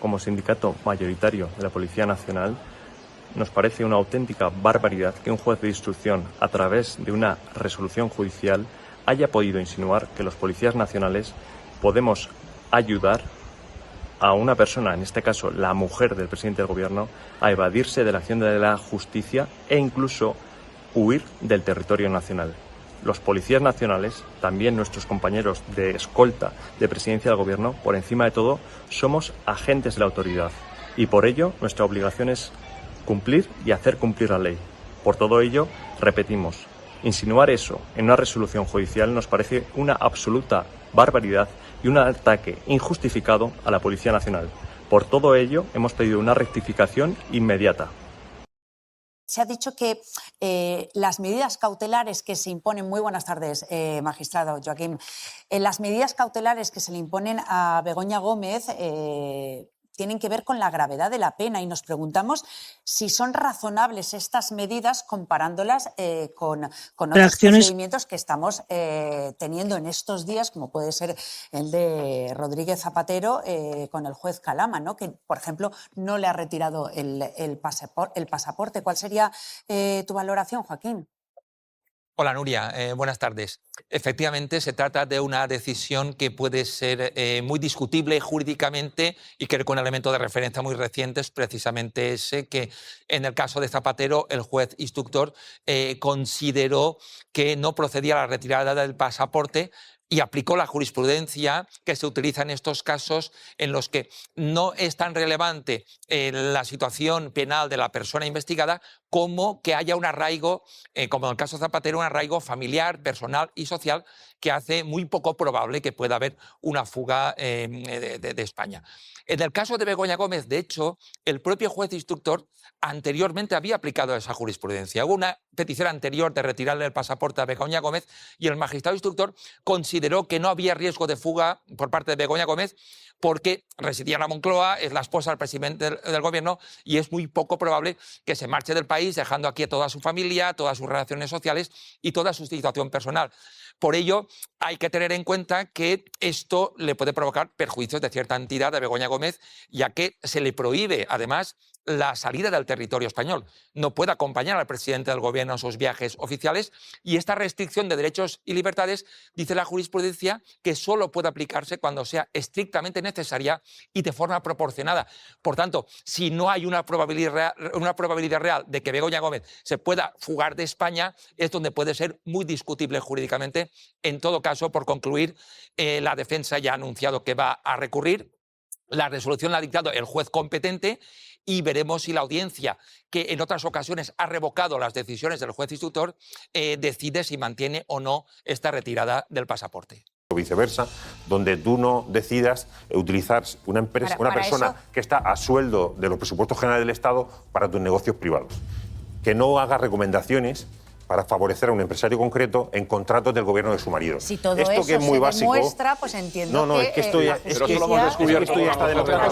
como sindicato mayoritario de la Policía Nacional, nos parece una auténtica barbaridad que un juez de instrucción, a través de una resolución judicial, haya podido insinuar que los policías nacionales podemos ayudar a una persona, en este caso la mujer del presidente del gobierno, a evadirse de la acción de la justicia e incluso huir del territorio nacional. Los policías nacionales, también nuestros compañeros de escolta de presidencia del gobierno, por encima de todo, somos agentes de la autoridad y por ello nuestra obligación es cumplir y hacer cumplir la ley. Por todo ello, repetimos, insinuar eso en una resolución judicial nos parece una absoluta barbaridad y un ataque injustificado a la Policía Nacional. Por todo ello, hemos pedido una rectificación inmediata. Se ha dicho que las medidas cautelares que se imponen... Muy buenas tardes, magistrado Joaquín. Las medidas cautelares que se le imponen a Begoña Gómez tienen que ver con la gravedad de la pena y nos preguntamos si son razonables estas medidas comparándolas con otros procedimientos que estamos teniendo en estos días, como puede ser el de Rodríguez Zapatero con el juez Calama, ¿no? Que, por ejemplo, no le ha retirado el pasaporte. ¿Cuál sería tu valoración, Joaquín? Hola Nuria, buenas tardes. Efectivamente, se trata de una decisión que puede ser muy discutible jurídicamente y que con elementos de referencia muy recientes, precisamente ese que en el caso de Zapatero el juez instructor consideró que no procedía a la retirada del pasaporte y aplicó la jurisprudencia que se utiliza en estos casos en los que no es tan relevante la situación penal de la persona investigada como que haya un arraigo, como en el caso de Zapatero, un arraigo familiar, personal y social que hace muy poco probable que pueda haber una fuga de España. En el caso de Begoña Gómez, de hecho, el propio juez instructor anteriormente había aplicado esa jurisprudencia. Hubo una petición anterior de retirarle el pasaporte a Begoña Gómez y el magistrado instructor consideró que no había riesgo de fuga por parte de Begoña Gómez porque residía en la Moncloa, es la esposa del presidente del gobierno y es muy poco probable que se marche del país dejando aquí a toda su familia, todas sus relaciones sociales y toda su situación personal. Por ello, hay que tener en cuenta que esto le puede provocar perjuicios de cierta entidad de Begoña Gómez, ya que se le prohíbe, además, la salida del territorio español. No puede acompañar al presidente del gobierno en sus viajes oficiales y esta restricción de derechos y libertades, dice la jurisprudencia, que solo puede aplicarse cuando sea estrictamente necesaria y de forma proporcionada. Por tanto, si no hay una probabilidad real de que Begoña Gómez se pueda fugar de España, es donde puede ser muy discutible jurídicamente. En todo caso, por concluir, la defensa ya ha anunciado que va a recurrir. La resolución la ha dictado el juez competente y veremos si la audiencia, que en otras ocasiones ha revocado las decisiones del juez instructor, decide si mantiene o no esta retirada del pasaporte. O viceversa, donde tú no decidas utilizar una empresa, una persona que está a sueldo de los presupuestos generales del Estado para tus negocios privados. Que no haga recomendaciones para favorecer a un empresario concreto en contratos del gobierno de su marido. Si todo esto eso que es muy se básico, demuestra, pues entiendo no, es que esto ya, pero eso lo hemos descubierto. Esto ya está demostrado.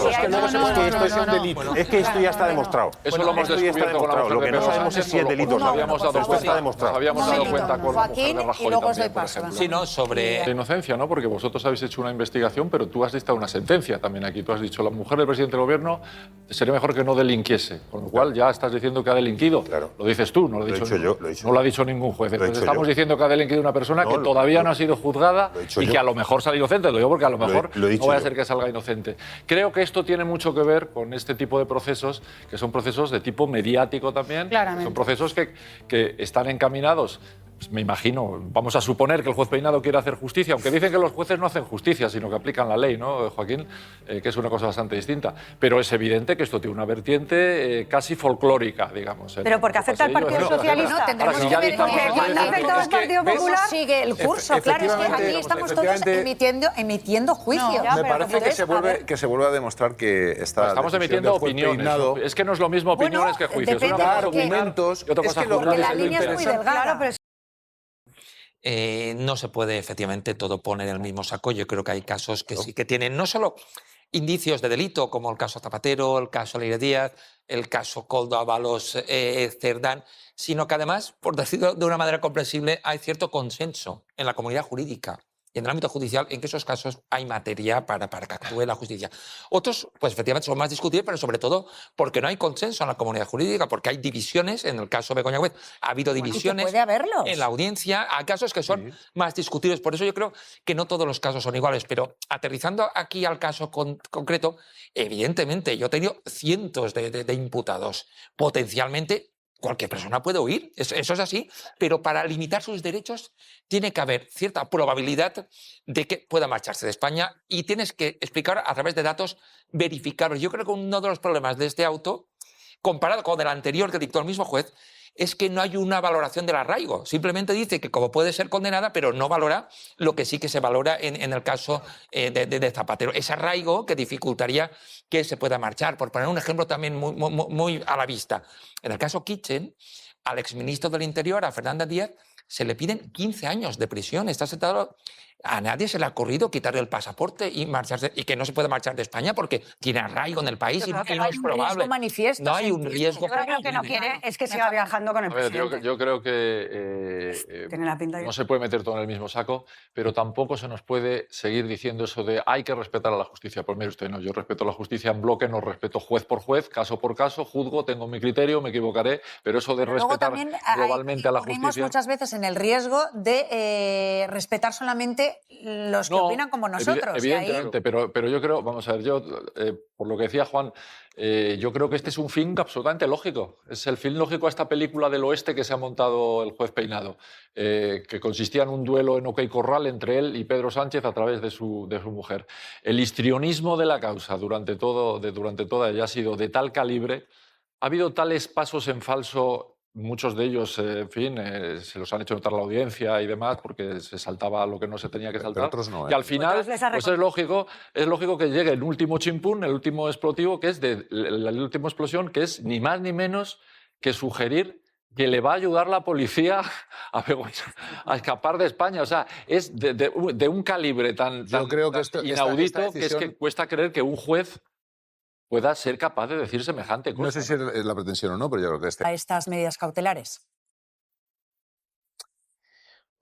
Es que esto ya está demostrado. Eso lo hemos descubierto con la mujer Lo que no sabemos es si es delito o no. Habíamos dado Esto está demostrado. Habíamos dado cuenta con la mujer de Rajoy también, por ejemplo. Sí, no, sobre... De inocencia, ¿no? Porque vosotros habéis hecho una investigación, pero tú has dictado una sentencia también aquí. Tú has dicho, la mujer del presidente del gobierno sería mejor que no delinquiese. Con lo cual ya estás diciendo que ha delinquido. Claro. Lo dices tú, no lo he dicho yo. No lo ha dicho ningún juez. Entonces estamos diciendo que ha delinquido una persona que todavía no ha sido juzgada y que a lo mejor sale inocente. Lo digo porque a lo mejor no vaya a ser que salga inocente. Creo que esto tiene mucho que ver con este tipo de procesos, que son procesos de tipo mediático también. Claramente. Son procesos que están encaminados. Pues me imagino, vamos a suponer que el juez Peinado quiere hacer justicia, aunque dicen que los jueces no hacen justicia, sino que aplican la ley, ¿no, Joaquín? Que es una cosa bastante distinta. Pero es evidente que esto tiene una vertiente casi folclórica, digamos. Pero porque afecta al Partido Socialista. Tendremos que ver Cuando afecta al Partido Popular. Sigue el curso, claro, es que aquí estamos todos emitiendo juicios. No, Me parece que se vuelve a demostrar que estamos emitiendo opiniones. Es que no es lo mismo opiniones que juicios. Depende Una cosa porque- argumentos. y otra cosa Es que juzgar. la línea es muy delgada. No se puede efectivamente todo poner en el mismo saco. Yo creo que hay casos que sí que tienen no solo indicios de delito, como el caso Zapatero, el caso Leire Díaz, el caso Koldo Ábalos Cerdán, sino que además, por decirlo de una manera comprensible, hay cierto consenso en la comunidad jurídica y en el ámbito judicial, en que esos casos hay materia para que actúe la justicia. Otros, pues efectivamente, son más discutibles, pero sobre todo porque no hay consenso en la comunidad jurídica, porque hay divisiones. En el caso de Begoña Gómez ha habido divisiones puede haberlos en la audiencia. Hay casos que son más discutibles. Por eso yo creo que no todos los casos son iguales. Pero aterrizando aquí al caso concreto, evidentemente yo he tenido cientos de imputados. Potencialmente cualquier persona puede huir, eso es así, pero para limitar sus derechos tiene que haber cierta probabilidad de que pueda marcharse de España y tienes que explicar a través de datos verificables. Yo creo que uno de los problemas de este auto, comparado con el anterior que dictó el mismo juez, es que no hay una valoración del arraigo. Simplemente dice que como puede ser condenada, pero no valora lo que sí que se valora en el caso de Zapatero. Ese arraigo que dificultaría que se pueda marchar. Por poner un ejemplo también muy a la vista. En el caso Kitchen, al exministro del Interior, a Fernández Díaz, se le piden 15 años de prisión. Está sentado. A nadie se le ha ocurrido quitarle el pasaporte y marcharse, y que no se puede marchar de España porque tiene arraigo en el país y no es probable. No hay un riesgo. Yo creo que no quiere es que siga viajando con el presidente. Yo creo que no se puede meter todo en el mismo saco, pero tampoco se nos puede seguir diciendo eso de hay que respetar a la justicia. Pues mire usted, no, yo respeto la justicia en bloque, no respeto juez por juez, caso por caso, juzgo, tengo mi criterio, me equivocaré, pero eso de respetar globalmente a la justicia... muchas veces en el riesgo de respetar solamente los que opinan como nosotros. Evidentemente, pero yo creo, vamos a ver, por lo que decía Juan, yo creo que este es un fin absolutamente lógico. Es el fin lógico a esta película del oeste que se ha montado el juez Peinado, que consistía en un duelo en OK Corral entre él y Pedro Sánchez a través de su mujer. El histrionismo de la causa durante toda ella ha sido de tal calibre, ha habido tales pasos en falso. Muchos de ellos, en fin, se los han hecho notar a la audiencia y demás porque se saltaba lo que no se tenía que saltar. Otros no, y al final, pues es lógico que llegue el último chimpún, el último explosivo, que es la última explosión, que es ni más ni menos que sugerir que le va a ayudar la policía a escapar de España. O sea, es de un calibre tan inaudito que es que cuesta creer que un juez pueda ser capaz de decir semejante cosa. No sé si es la pretensión o no, pero yo creo que a estas medidas cautelares.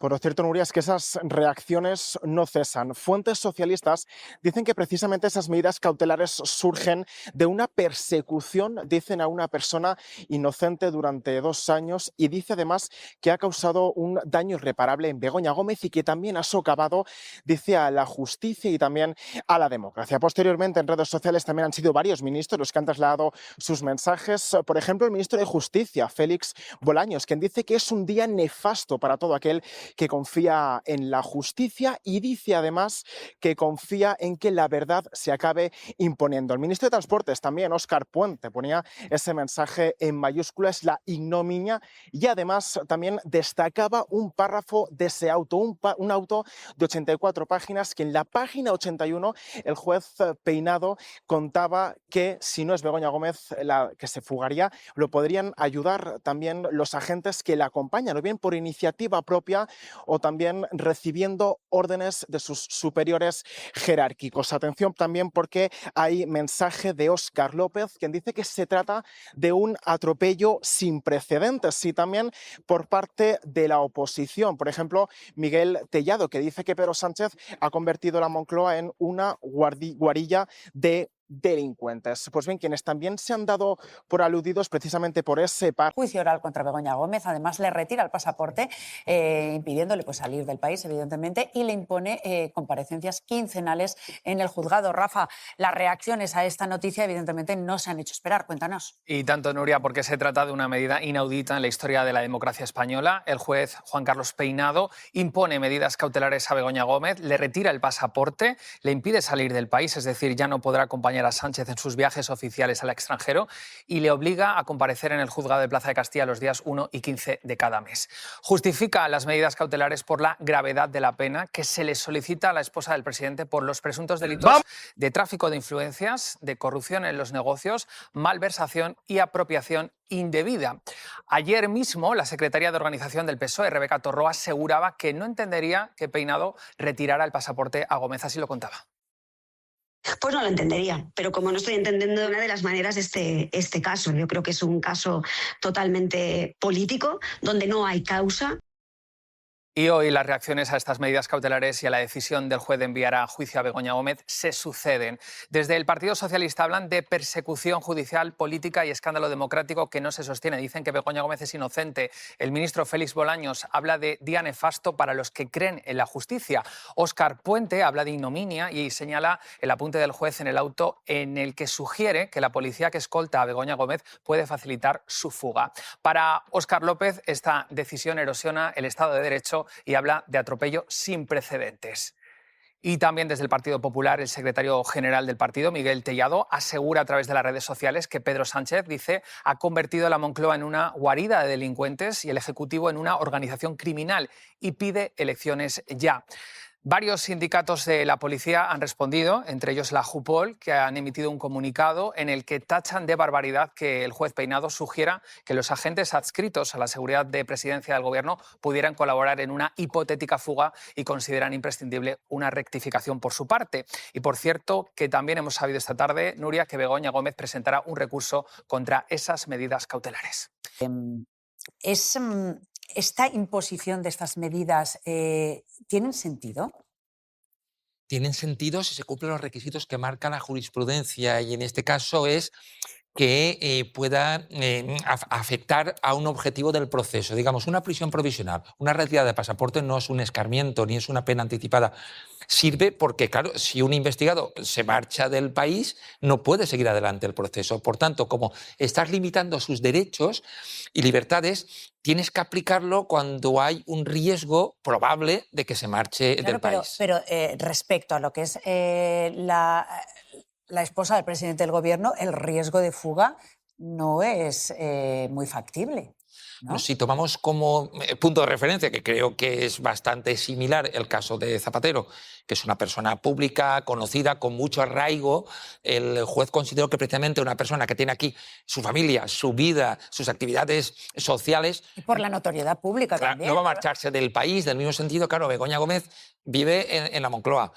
Por lo cierto, Nuria, es que esas reacciones no cesan. Fuentes socialistas dicen que precisamente esas medidas cautelares surgen de una persecución, dicen, a una persona inocente durante 2 años, y dice además que ha causado un daño irreparable en Begoña Gómez y que también ha socavado, dice, a la justicia y también a la democracia. Posteriormente, en redes sociales también han sido varios ministros los que han trasladado sus mensajes. Por ejemplo, el ministro de Justicia, Félix Bolaños, quien dice que es un día nefasto para todo aquel que confía en la justicia, y dice además que confía en que la verdad se acabe imponiendo. El ministro de Transportes también, Óscar Puente, ponía ese mensaje en mayúsculas, la ignominia, y además también destacaba un párrafo de ese auto, un auto de 84 páginas, que en la página 81 el juez Peinado contaba que si no es Begoña Gómez la que se fugaría, lo podrían ayudar también los agentes que la acompañan, o bien por iniciativa propia o también recibiendo órdenes de sus superiores jerárquicos. Atención también, porque hay mensaje de Óscar López, quien dice que se trata de un atropello sin precedentes, y también por parte de la oposición. Por ejemplo, Miguel Tellado, que dice que Pedro Sánchez ha convertido la Moncloa en una guarilla de delincuentes. Pues bien, quienes también se han dado por aludidos precisamente por ese juicio oral contra Begoña Gómez, además le retira el pasaporte, impidiéndole pues salir del país, evidentemente, y le impone comparecencias quincenales en el juzgado. Rafa, las reacciones a esta noticia evidentemente no se han hecho esperar. Cuéntanos. Y tanto, Nuria, porque se trata de una medida inaudita en la historia de la democracia española. El juez Juan Carlos Peinado impone medidas cautelares a Begoña Gómez, le retira el pasaporte, le impide salir del país, es decir, ya no podrá acompañar a Sánchez en sus viajes oficiales al extranjero, y le obliga a comparecer en el juzgado de Plaza de Castilla los días 1 y 15 de cada mes. Justifica las medidas cautelares por la gravedad de la pena que se le solicita a la esposa del presidente por los presuntos delitos de tráfico de influencias, de corrupción en los negocios, malversación y apropiación indebida. Ayer mismo, la secretaria de Organización del PSOE, Rebeca Torró, aseguraba que no entendería que Peinado retirara el pasaporte a Gómez. Así lo contaba. Pues no lo entendería, pero como no estoy entendiendo de una de las maneras este caso, yo creo que es un caso totalmente político, donde no hay causa. Y hoy las reacciones a estas medidas cautelares y a la decisión del juez de enviar a juicio a Begoña Gómez se suceden. Desde el Partido Socialista hablan de persecución judicial, política y escándalo democrático que no se sostiene. Dicen que Begoña Gómez es inocente. El ministro Félix Bolaños habla de día nefasto para los que creen en la justicia. Óscar Puente habla de ignominia y señala el apunte del juez en el auto en el que sugiere que la policía que escolta a Begoña Gómez puede facilitar su fuga. Para Óscar López, esta decisión erosiona el Estado de Derecho y habla de atropello sin precedentes. Y también desde el Partido Popular, el secretario general del partido, Miguel Tellado, asegura a través de las redes sociales que Pedro Sánchez, dice, ha convertido a la Moncloa en una guarida de delincuentes y el Ejecutivo en una organización criminal y pide elecciones ya. Varios sindicatos de la policía han respondido, entre ellos la JUPOL, que han emitido un comunicado en el que tachan de barbaridad que el juez Peinado sugiera que los agentes adscritos a la seguridad de presidencia del Gobierno pudieran colaborar en una hipotética fuga y consideran imprescindible una rectificación por su parte. Y por cierto, que también hemos sabido esta tarde, Nuria, que Begoña Gómez presentará un recurso contra esas medidas cautelares. ¿Esta imposición de estas medidas tienen sentido? Tienen sentido si se cumplen los requisitos que marca la jurisprudencia y en este caso es que pueda afectar a un objetivo del proceso. Digamos, una prisión provisional, una retirada de pasaporte no es un escarmiento ni es una pena anticipada. Sirve porque, claro, si un investigado se marcha del país, no puede seguir adelante el proceso. Por tanto, como estás limitando sus derechos y libertades, tienes que aplicarlo cuando hay un riesgo probable de que se marche del país. Pero respecto a lo que es la esposa del presidente del Gobierno, el riesgo de fuga no es muy factible, ¿no? Si tomamos como punto de referencia, que creo que es bastante similar el caso de Zapatero, que es una persona pública, conocida, con mucho arraigo, el juez consideró que precisamente una persona que tiene aquí su familia, su vida, sus actividades sociales... Y por la notoriedad pública también. No va a marcharse del país, del mismo sentido, claro, Begoña Gómez vive en la Moncloa.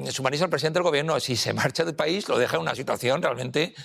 Su marido es el presidente del Gobierno. Si se marcha del país, lo deja en una situación realmente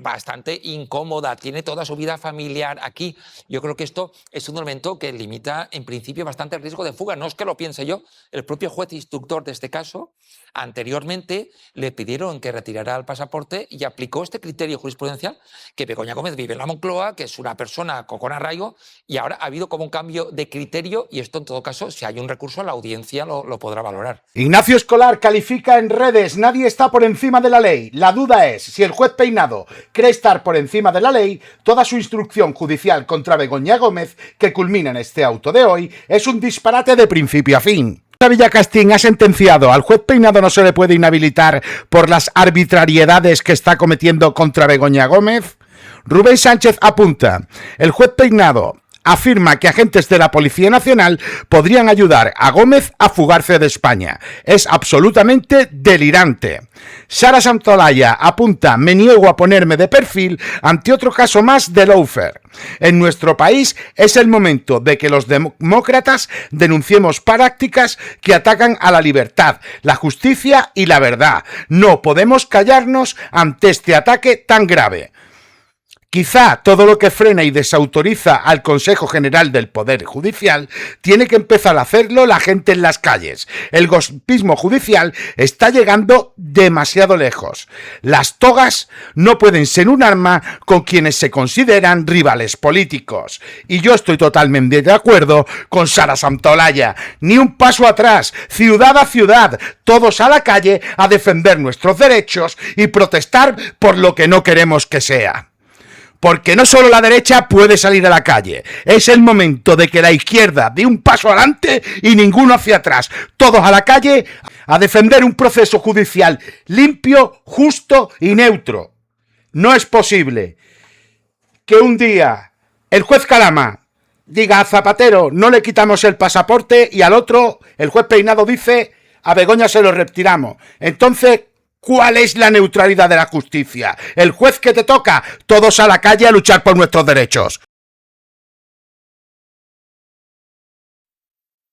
bastante incómoda. Tiene toda su vida familiar aquí. Yo creo que esto es un elemento que limita, en principio, bastante el riesgo de fuga. No es que lo piense yo. El propio juez instructor de este caso, anteriormente, le pidieron que retirara el pasaporte y aplicó este criterio jurisprudencial, que Begoña Gómez vive en la Moncloa, que es una persona con arraigo, y ahora ha habido como un cambio de criterio y esto, en todo caso, si hay un recurso, la audiencia lo podrá valorar. Ignacio Escolar califica en redes: nadie está por encima de la ley. La duda es si el juez Peinado cree estar por encima de la ley. Toda su instrucción judicial contra Begoña Gómez, que culmina en este auto de hoy, es un disparate de principio a fin. Villacastín ha sentenciado: al juez Peinado no se le puede inhabilitar por las arbitrariedades que está cometiendo contra Begoña Gómez. Rubén Sánchez apunta: el juez Peinado afirma que agentes de la Policía Nacional podrían ayudar a Gómez a fugarse de España. Es absolutamente delirante. Sara Santolaya apunta: me niego a ponerme de perfil ante otro caso más de lawfare. En nuestro país es el momento de que los demócratas denunciemos prácticas que atacan a la libertad, la justicia y la verdad. No podemos callarnos ante este ataque tan grave. Quizá todo lo que frena y desautoriza al Consejo General del Poder Judicial tiene que empezar a hacerlo la gente en las calles. El golpismo judicial está llegando demasiado lejos. Las togas no pueden ser un arma con quienes se consideran rivales políticos. Y yo estoy totalmente de acuerdo con Sara Santolaya. Ni un paso atrás, ciudad a ciudad, todos a la calle a defender nuestros derechos y protestar por lo que no queremos que sea. Porque no solo la derecha puede salir a la calle. Es el momento de que la izquierda dé un paso adelante y ninguno hacia atrás. Todos a la calle a defender un proceso judicial limpio, justo y neutro. No es posible que un día el juez Calama diga a Zapatero: no le quitamos el pasaporte, y al otro, el juez Peinado, dice: a Begoña se lo retiramos. Entonces, ¿cuál es la neutralidad de la justicia? El juez que te toca, todos a la calle a luchar por nuestros derechos.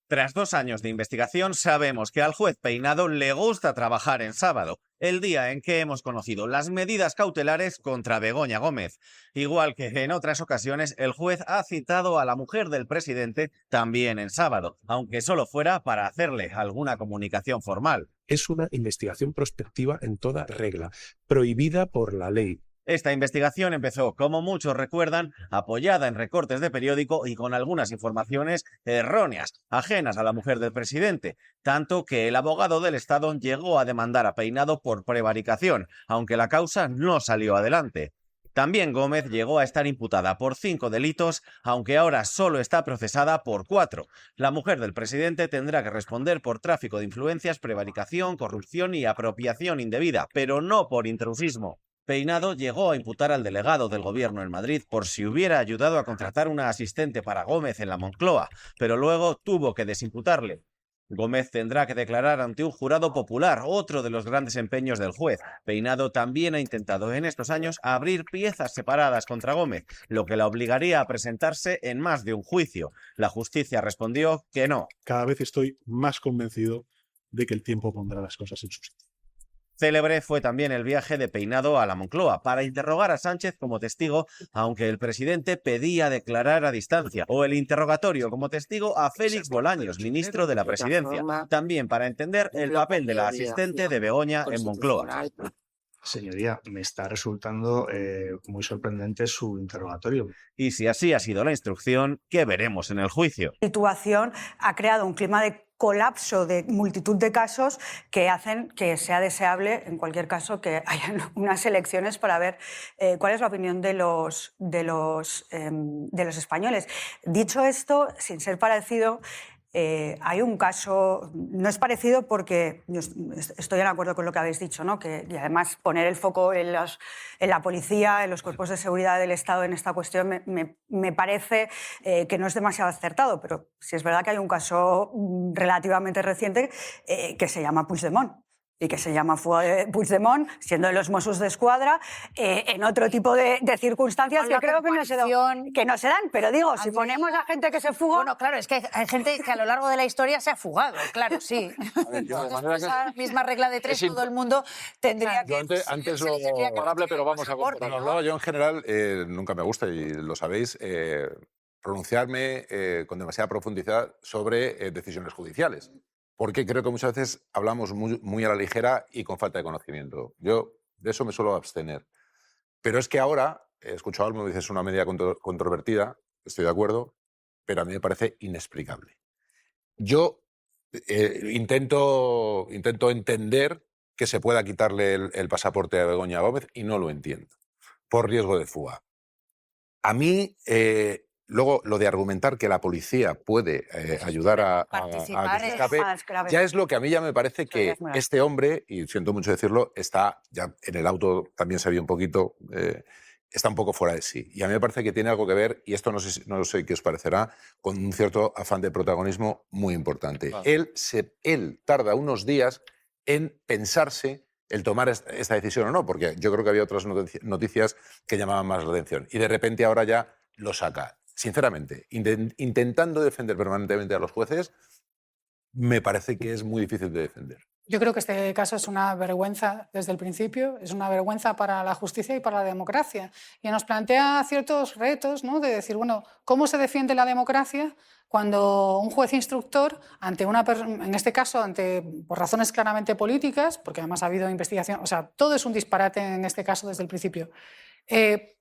Tras 2 años de investigación, sabemos que al juez Peinado le gusta trabajar en sábado, el día en que hemos conocido las medidas cautelares contra Begoña Gómez. Igual que en otras ocasiones, el juez ha citado a la mujer del presidente también en sábado, aunque solo fuera para hacerle alguna comunicación formal. Es una investigación prospectiva en toda regla, prohibida por la ley. Esta investigación empezó, como muchos recuerdan, apoyada en recortes de periódico y con algunas informaciones erróneas, ajenas a la mujer del presidente, tanto que el abogado del Estado llegó a demandar a Peinado por prevaricación, aunque la causa no salió adelante. También Gómez llegó a estar imputada por 5 delitos, aunque ahora solo está procesada por 4. La mujer del presidente tendrá que responder por tráfico de influencias, prevaricación, corrupción y apropiación indebida, pero no por intrusismo. Peinado llegó a imputar al delegado del gobierno en Madrid por si hubiera ayudado a contratar una asistente para Gómez en la Moncloa, pero luego tuvo que desimputarle. Gómez tendrá que declarar ante un jurado popular, otro de los grandes empeños del juez. Peinado también ha intentado en estos años abrir piezas separadas contra Gómez, lo que la obligaría a presentarse en más de un juicio. La justicia respondió que no. Cada vez estoy más convencido de que el tiempo pondrá las cosas en su sitio. Célebre fue también el viaje de Peinado a la Moncloa para interrogar a Sánchez como testigo, aunque el presidente pedía declarar a distancia, o el interrogatorio como testigo a Félix Bolaños, ministro de la Presidencia, también para entender el papel de la asistente de Begoña en Moncloa. Señoría, me está resultando muy sorprendente su interrogatorio. Y si así ha sido la instrucción, ¿qué veremos en el juicio? La situación ha creado un clima de colapso de multitud de casos que hacen que sea deseable, en cualquier caso, que haya unas elecciones para ver cuál es la opinión de los españoles. Dicho esto, sin ser parecido, hay un caso, no es parecido porque yo estoy de acuerdo con lo que habéis dicho, ¿no? Y además poner el foco en la policía, en los cuerpos de seguridad del Estado en esta cuestión me parece que no es demasiado acertado, pero sí es verdad que hay un caso relativamente reciente que se llama Puigdemont. Y que se llama Puigdemont, siendo de los Mossos d'Esquadra, en otro tipo de circunstancias que creo que no se dan. Pero digo, si ponemos a gente que se fuga... Bueno, claro, es que hay gente que a lo largo de la historia se ha fugado, claro, sí. Esa misma regla de 3, todo el mundo tendría que... Antes lo comparable, pero vamos a compararlo. Yo en general nunca me gusta, y lo sabéis, pronunciarme con demasiada profundidad sobre decisiones judiciales. Porque creo que muchas veces hablamos muy a la ligera y con falta de conocimiento. Yo de eso me suelo abstener. Pero es que ahora, he escuchado algo, me dices una medida controvertida, estoy de acuerdo, pero a mí me parece inexplicable. Yo intento entender que se pueda quitarle el pasaporte a Begoña Gómez y no lo entiendo, por riesgo de fuga. A mí... Luego, lo de argumentar que la policía puede ayudar a que se escape, ya es lo que a mí ya me parece que este hombre, y siento mucho decirlo, está, ya en el auto también se vio un poquito, está un poco fuera de sí. Y a mí me parece que tiene algo que ver, y esto no sé qué os parecerá, con un cierto afán de protagonismo muy importante. Claro. Él tarda unos días en pensarse el tomar esta decisión o no, porque yo creo que había otras noticias que llamaban más la atención. Y de repente ahora ya lo saca. Sinceramente, intentando defender permanentemente a los jueces, me parece que es muy difícil de defender. Yo creo que este caso es una vergüenza desde el principio, es una vergüenza para la justicia y para la democracia. Y nos plantea ciertos retos, ¿no? De decir, bueno, ¿cómo se defiende la democracia cuando un juez instructor, ante en este caso, por razones claramente políticas, porque además ha habido investigación, o sea, todo es un disparate en este caso desde el principio,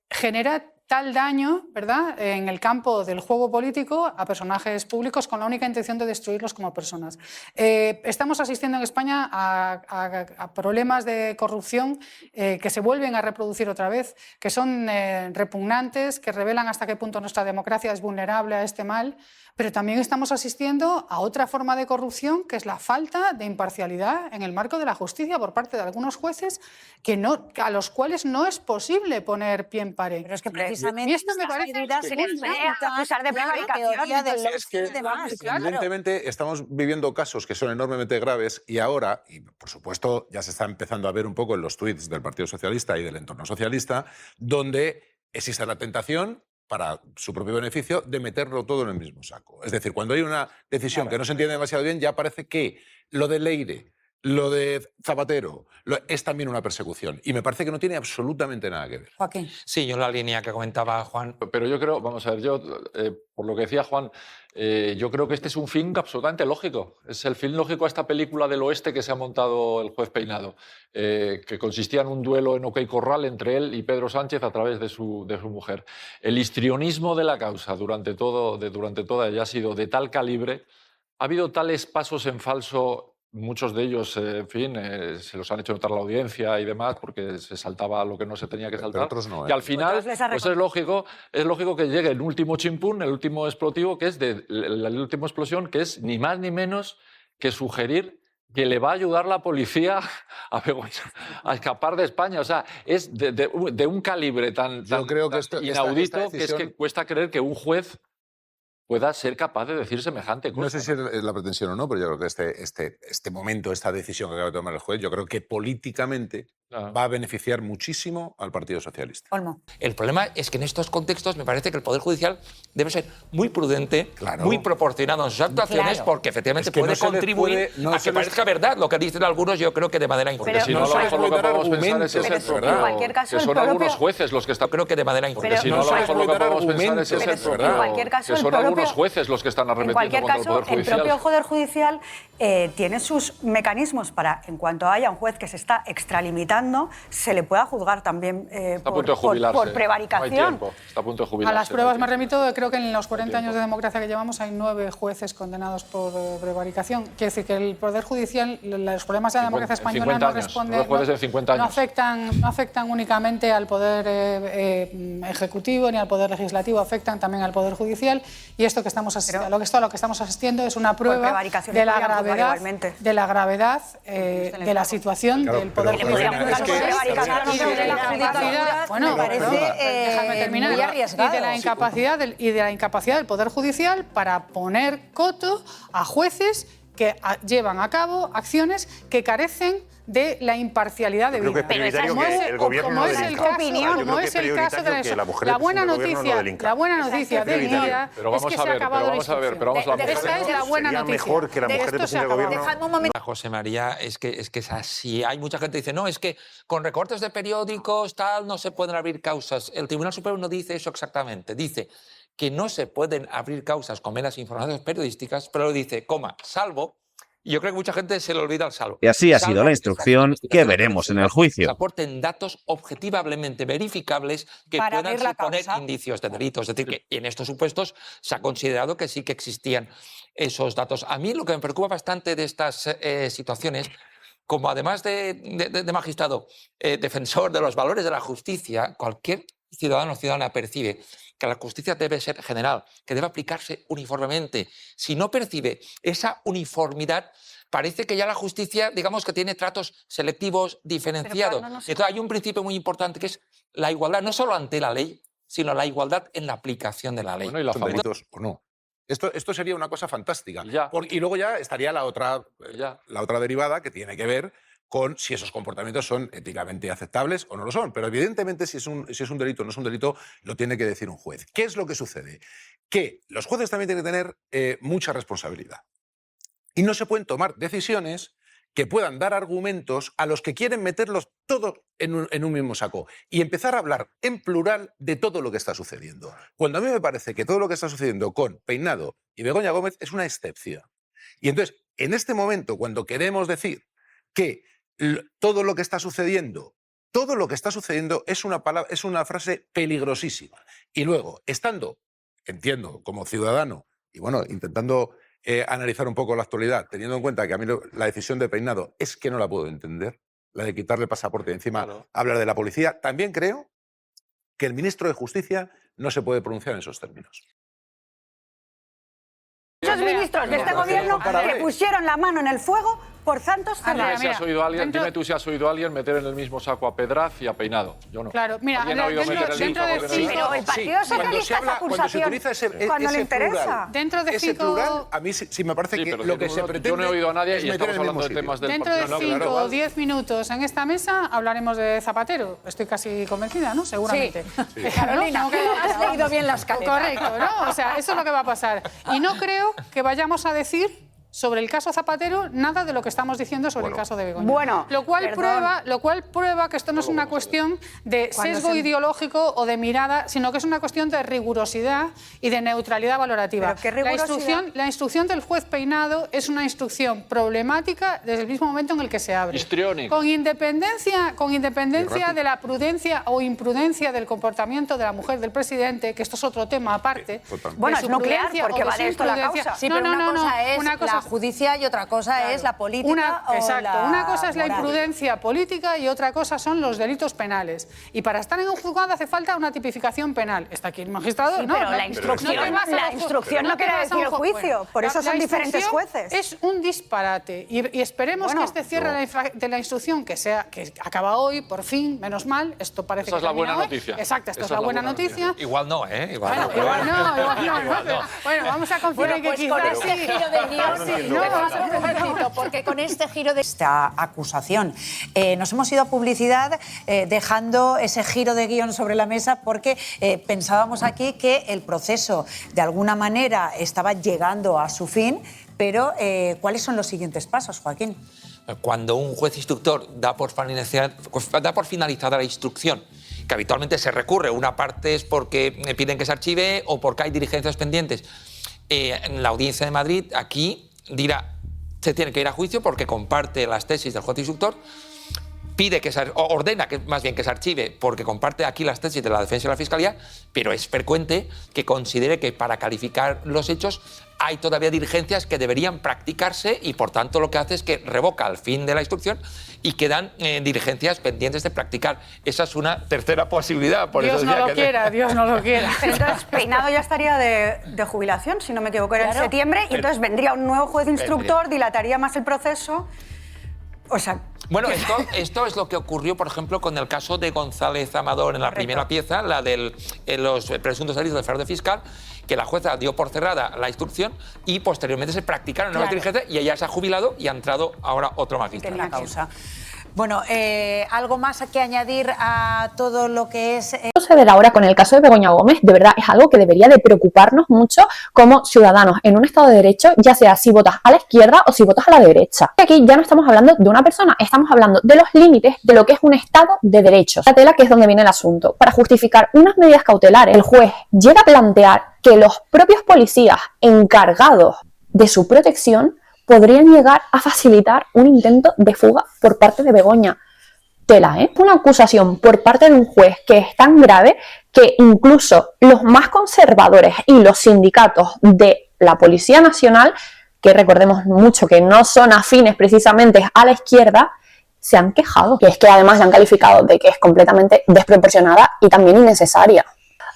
genera tal daño, ¿verdad?, en el campo del juego político a personajes públicos con la única intención de destruirlos como personas. Estamos asistiendo en España a problemas de corrupción que se vuelven a reproducir otra vez, que son repugnantes, que revelan hasta qué punto nuestra democracia es vulnerable a este mal, pero también estamos asistiendo a otra forma de corrupción, que es la falta de imparcialidad en el marco de la justicia por parte de algunos jueces a los cuales no es posible poner pie en pared. Pero es que precisamente esto me parece acusar de prevaricación. Es que evidentemente estamos viviendo casos que son enormemente graves y ahora, y por supuesto ya se está empezando a ver un poco en los tuits del Partido Socialista y del entorno socialista, donde existe la tentación para su propio beneficio, de meterlo todo en el mismo saco. Es decir, cuando hay una decisión que no se entiende demasiado bien, ya parece que lo de Leire, lo de Zapatero, es también una persecución. Y me parece que no tiene absolutamente nada que ver. Joaquín. Sí, yo en la línea que comentaba Juan. Pero yo creo, vamos a ver, por lo que decía Juan, yo creo que este es un fin absolutamente lógico. Es el fin lógico a esta película del oeste que se ha montado el juez Peinado, que consistía en un duelo en OK Corral entre él y Pedro Sánchez a través de su mujer. El histrionismo de la causa durante toda ella ha sido de tal calibre, ha habido tales pasos en falso. Muchos de ellos, en fin, se los han hecho notar la audiencia y demás porque se saltaba lo que no se tenía que saltar. Pero otros no, ¿eh? Y al final, pues es lógico que llegue el último chimpún, el último explosivo, que es la última explosión, que es ni más ni menos que sugerir que le va a ayudar la policía a escapar de España. O sea, es de un calibre tan inaudito que es que cuesta creer que un juez pueda ser capaz de decir semejante cosa. No sé si es la pretensión o no, pero yo creo que este momento, esta decisión que acaba de tomar el juez, yo creo que políticamente va a beneficiar muchísimo al Partido Socialista. Olmo. El problema es que en estos contextos me parece que el Poder Judicial debe ser muy prudente, muy proporcionado en sus actuaciones, porque efectivamente puede contribuir a que parezca verdad lo que dicen algunos, yo creo que de manera injusta. Porque si no, a lo mejor lo que podemos pensar es ese el problema. En cualquier caso, que son algunos jueces los que están... Creo que de manera injusta. Porque si no, a lo mejor lo que podemos pensar es ese el problema. En cualquier caso, que son algunos jueces los que están arremetiendo contra el Poder Judicial. El propio Poder Judicial tiene sus mecanismos para, en cuanto haya un juez que se está extralimitando, se le pueda juzgar también por prevaricación. No hay tiempo. Está a punto de jubilarse. A las pruebas me remito, creo que en los 40 años de democracia que llevamos hay 9 jueces condenados por prevaricación. Quiere decir que el Poder Judicial, los problemas de la democracia española no responden, no afectan únicamente al Poder Ejecutivo ni al Poder Legislativo, afectan también al Poder Judicial, y esto que estamos asistiendo, lo que estamos asistiendo es una prueba de la gravedad de la situación del Poder Judicial. Y de la incapacidad del Poder Judicial para poner coto a jueces que llevan a cabo acciones que carecen de la imparcialidad de vida. Como es el caso de la buena noticia del día es que se ha acabado la instrucción. Esta es la buena noticia. De esto se ha acabado. José María, es que es así. Hay mucha gente que dice, no, es que con recortes de periódicos tal no se pueden abrir causas. El Tribunal Supremo no dice eso exactamente. Dice que no se pueden abrir causas con meras informaciones periodísticas, pero dice, salvo. Y yo creo que mucha gente se le olvida el salvo. Y así ha sido la instrucción que veremos en el juicio. Aporten datos objetivamente verificables que puedan suponer indicios de delitos. Es decir, que en estos supuestos se ha considerado que sí que existían esos datos. A mí lo que me preocupa bastante de estas situaciones, como además de magistrado, defensor de los valores de la justicia, cualquier ciudadano o ciudadana percibe que la justicia debe ser general, que debe aplicarse uniformemente. Si no percibe esa uniformidad, parece que ya la justicia, digamos que tiene tratos selectivos, diferenciados. Entonces hay un principio muy importante que es la igualdad, no solo ante la ley, sino la igualdad en la aplicación de la ley. Bueno, ¿y los delitos o no? Esto sería una cosa fantástica. Y luego ya estaría la otra derivada que tiene que ver con si esos comportamientos son éticamente aceptables o no lo son. Pero evidentemente si es un delito o no es un delito, lo tiene que decir un juez. ¿Qué es lo que sucede? Que los jueces también tienen que tener mucha responsabilidad. Y no se pueden tomar decisiones que puedan dar argumentos a los que quieren meterlos todos en un mismo saco y empezar a hablar en plural de todo lo que está sucediendo. Cuando a mí me parece que todo lo que está sucediendo con Peinado y Begoña Gómez es una excepción. Y entonces, en este momento, cuando queremos decir que todo lo que está sucediendo es una frase peligrosísima. Y luego, entiendo, como ciudadano, y bueno, intentando analizar un poco la actualidad, teniendo en cuenta que a mí la decisión de Peinado es que no la puedo entender, la de quitarle el pasaporte y encima hablar de la policía, también creo que el ministro de Justicia no se puede pronunciar en esos términos. Muchos ministros de este gobierno que pusieron la mano en el fuego por tantos cerrados. Dime tú si has oído a alguien meter en el mismo saco a Pedraz y a Peinado. Yo no. Claro, mira, pero el Partido Socialista hace acusación cuando le interesa. Dentro de ese plural, a mí sí me parece que lo que se pretende. Yo no he oído a nadie y estamos hablando de sitio. temas del Dentro de 5 o 10 minutos en esta mesa hablaremos de Zapatero. Estoy casi convencida, ¿no? Seguramente. Sí. Carolina, has leído bien las escaleta. Correcto, ¿no? O sea, eso es lo que va a pasar. Y no creo que vayamos a decir sobre el caso Zapatero nada de lo que estamos diciendo sobre el caso de Begoña. Bueno, lo cual prueba que esto no es una cuestión de sesgo ideológico o de mirada, sino que es una cuestión de rigurosidad y de neutralidad valorativa. La instrucción del juez Peinado es una instrucción problemática desde el mismo momento en el que se abre. Histriónica. Con independencia de la prudencia o imprudencia del comportamiento de la mujer del presidente, que esto es otro tema aparte. Bueno, es nuclear, porque vale esto la causa. Sí, pero una cosa es judicia y otra cosa es la política una cosa es la imprudencia política y otra cosa son los delitos penales. Y para estar en un juzgado hace falta una tipificación penal. Está aquí el magistrado. Sí, pero la instrucción no quiere decir el juicio. Por eso son diferentes jueces. Es un disparate. Y esperemos que este cierre de la instrucción, que acaba hoy, por fin, menos mal, esto parece que es la buena noticia. Exacto, esto es la buena noticia. Igual no, ¿eh? Igual no. Bueno, vamos a confiar en que quizás sí. Giro de guión, no, vamos a un momentito, porque con este giro de esta acusación nos hemos ido a publicidad dejando ese giro de guión sobre la mesa porque pensábamos aquí que el proceso de alguna manera estaba llegando a su fin, pero ¿cuáles son los siguientes pasos, Joaquín? Cuando un juez instructor da por finalizada la instrucción, que habitualmente se recurre, una parte es porque piden que se archive o porque hay diligencias pendientes, en la Audiencia de Madrid aquí dirá se tiene que ir a juicio porque comparte las tesis del juez instructor, pide que ordena que más bien que se archive porque comparte aquí las tesis de la defensa y la fiscalía, pero es frecuente que considere que para calificar los hechos hay todavía diligencias que deberían practicarse y por tanto lo que hace es que revoca al fin de la instrucción y quedan diligencias pendientes de practicar. Esa es una tercera posibilidad. Dios no lo quiera. Entonces Peinado ya estaría de jubilación, si no me equivoco, era en septiembre, y entonces vendría un nuevo juez instructor, dilataría más el proceso. O sea... Bueno, esto es lo que ocurrió, por ejemplo, con el caso de González Amador en la primera pieza, la de los presuntos delitos de fraude fiscal, que la jueza dio por cerrada la instrucción y posteriormente se practicaron nuevas diligencias y ella se ha jubilado y ha entrado ahora otro magistrado. En la causa. Bueno, ¿algo más que añadir a todo lo que es...? Suceder ahora con el caso de Begoña Gómez, de verdad, es algo que debería de preocuparnos mucho como ciudadanos en un Estado de Derecho, ya sea si votas a la izquierda o si votas a la derecha. Aquí ya no estamos hablando de una persona, estamos hablando de los límites de lo que es un Estado de Derecho. La tela que es donde viene el asunto. Para justificar unas medidas cautelares, el juez llega a plantear que los propios policías encargados de su protección podrían llegar a facilitar un intento de fuga por parte de Begoña. Tela, ¿eh? Una acusación por parte de un juez que es tan grave que incluso los más conservadores y los sindicatos de la Policía Nacional, que recordemos mucho que no son afines precisamente a la izquierda, se han quejado. Que es que además la han calificado de que es completamente desproporcionada y también innecesaria.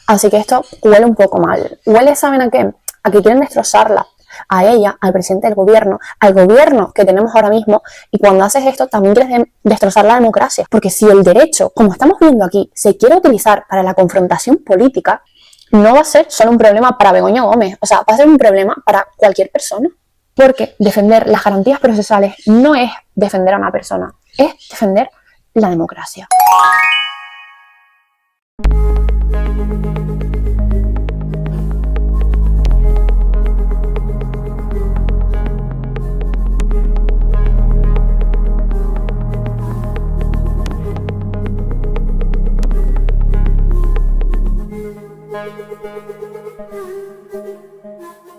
Así que esto huele un poco mal. Huele, ¿saben a qué? A que quieren destrozarla. A ella, al presidente del gobierno, al gobierno que tenemos ahora mismo, y cuando haces esto también quieres destrozar la democracia, porque si el derecho, como estamos viendo aquí, se quiere utilizar para la confrontación política, no va a ser solo un problema para Begoña Gómez, o sea, va a ser un problema para cualquier persona, porque defender las garantías procesales no es defender a una persona, es defender la democracia.